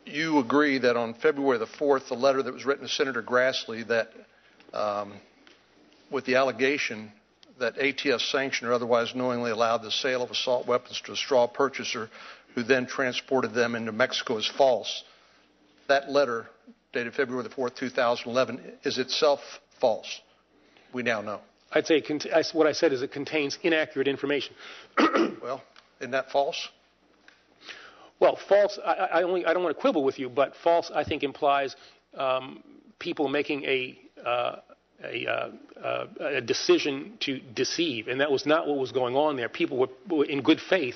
you agree that on February the 4th, the letter that was written to Senator Grassley that, with the allegation that ATF sanctioned or otherwise knowingly allowed the sale of assault weapons to a straw purchaser who then transported them into Mexico is false. That letter, dated February the 4th, 2011, is itself false. We now know. I'd say what I said is it contains inaccurate information. Well, isn't that false? Well, false, I don't want to quibble with you, but false, I think, implies people making a decision to deceive, and that was not what was going on there. People were in good faith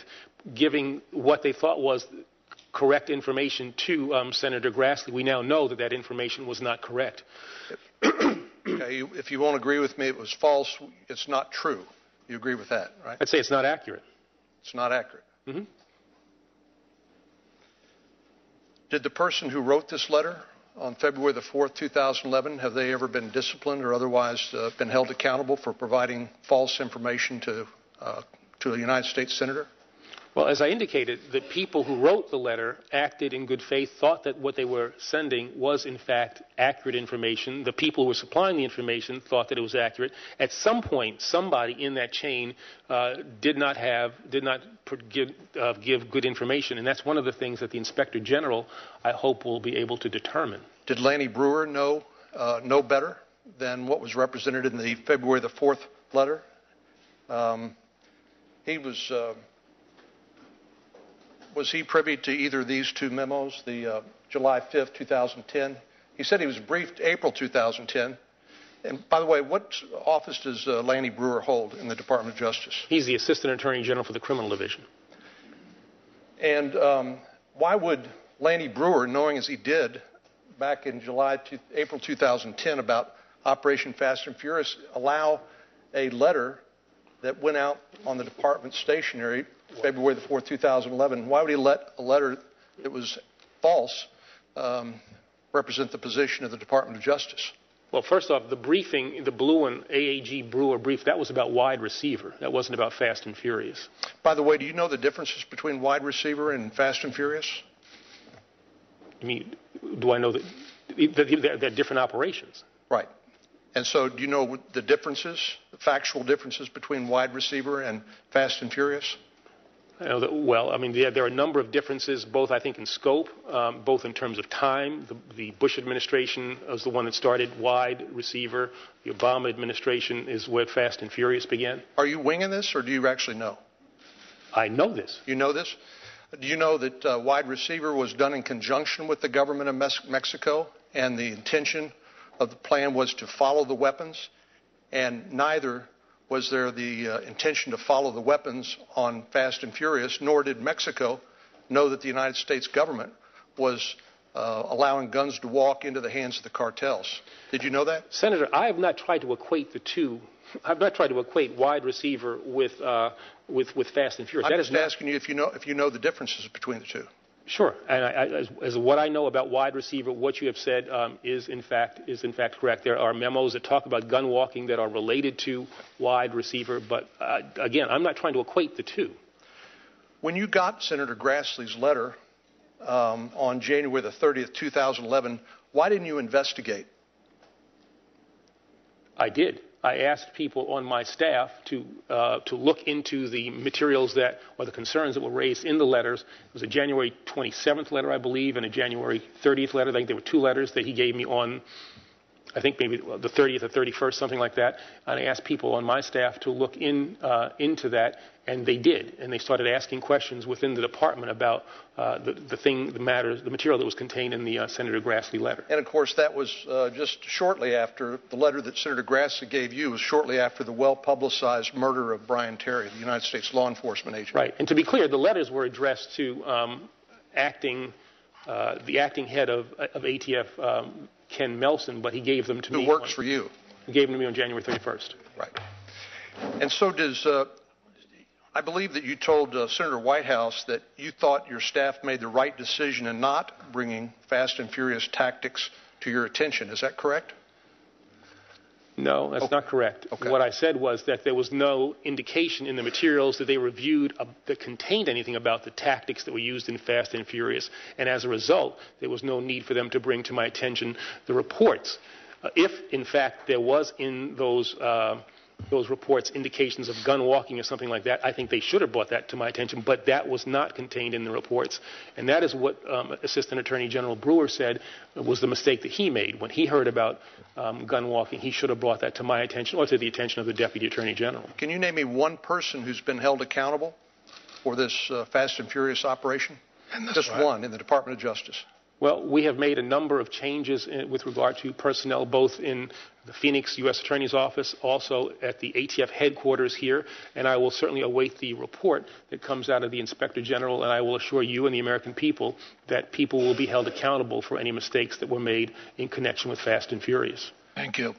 giving what they thought was correct information to Senator Grassley. We now know that that information was not correct. Okay, if you won't agree with me, it was false, it's not true. You agree with that, right? I'd say it's not accurate. It's not accurate. Mm-hmm. Did the person who wrote this letter on February the 4th, 2011, have they ever been disciplined or otherwise been held accountable for providing false information to a United States senator? Well, as I indicated, the people who wrote the letter acted in good faith, thought that what they were sending was, in fact, accurate information. The people who were supplying the information thought that it was accurate. At some point, somebody in that chain did not give good information, and that's one of the things that the Inspector General, I hope, will be able to determine. Did Lanny Brewer know better than what was represented in the February the 4th letter? Was he privy to either of these two memos, the July 5th, 2010? He said he was briefed April 2010. And by the way, what office does Lanny Brewer hold in the Department of Justice? He's the Assistant Attorney General for the Criminal Division. And why would Lanny Brewer, knowing as he did back in April 2010 about Operation Fast and Furious, allow a letter that went out on the department stationery February the 4th, 2011, why would he let a letter that was false represent the position of the Department of Justice? Well, first off, the briefing, the blue one, AAG Brewer brief, that was about wide receiver. That wasn't about Fast and Furious. By the way, do you know the differences between wide receiver and Fast and Furious? I mean, do I know that they're different operations? Right. And so do you know the differences, the factual differences between wide receiver and Fast and Furious? Well, I mean, there are a number of differences, both, I think, in scope, both in terms of time. The Bush administration was the one that started wide receiver. The Obama administration is where Fast and Furious began. Are you winging this, or do you actually know? I know this. You know this? Do you know that wide receiver was done in conjunction with the government of Mexico, and the intention of the plan was to follow the weapons, and neither was there the intention to follow the weapons on Fast and Furious, nor did Mexico know that the United States government was allowing guns to walk into the hands of the cartels. Did you know that? Senator, I have not tried to equate the two. I've not tried to equate wide receiver with Fast and Furious. I'm just asking you if you know the differences between the two. Sure, and as what I know about wide receiver, what you have said is in fact correct. There are memos that talk about gun walking that are related to wide receiver, but again, I'm not trying to equate the two. When you got Senator Grassley's letter on January the 30th, 2011, why didn't you investigate? I did. I asked people on my staff to look into the materials or the concerns that were raised in the letters. It was a January 27th letter, I believe, and a January 30th letter. I think there were two letters that he gave me on, I think maybe the 30th or 31st, something like that. And I asked people on my staff to look into that, and they did. And they started asking questions within the department about the material that was contained in the Senator Grassley letter. And of course, that was just shortly after the letter that Senator Grassley gave you was shortly after the well-publicized murder of Brian Terry, the United States law enforcement agent. Right. And to be clear, the letters were addressed to the acting head of ATF, Ken Melson, but he gave them to me. Who works for you? He gave them to me on January 31st. Right. And so does, I believe that you told Senator Whitehouse that you thought your staff made the right decision in not bringing Fast and Furious tactics to your attention. Is that correct? No, that's not correct. Okay. What I said was that there was no indication in the materials that they reviewed that contained anything about the tactics that were used in Fast and Furious, and as a result, there was no need for them to bring to my attention the reports. If, in fact, there was in those reports indications of gun walking or something like that, I think they should have brought that to my attention, but that was not contained in the reports. And that is what Assistant Attorney General Brewer said was the mistake that he made. When he heard about gun walking, he should have brought that to my attention or to the attention of the Deputy Attorney General. Can you name me one person who's been held accountable for this Fast and Furious operation? Just one in the Department of Justice. Well, we have made a number of changes with regard to personnel, both in the Phoenix U.S. Attorney's Office, also at the ATF headquarters here, and I will certainly await the report that comes out of the Inspector General, and I will assure you and the American people that people will be held accountable for any mistakes that were made in connection with Fast and Furious. Thank you.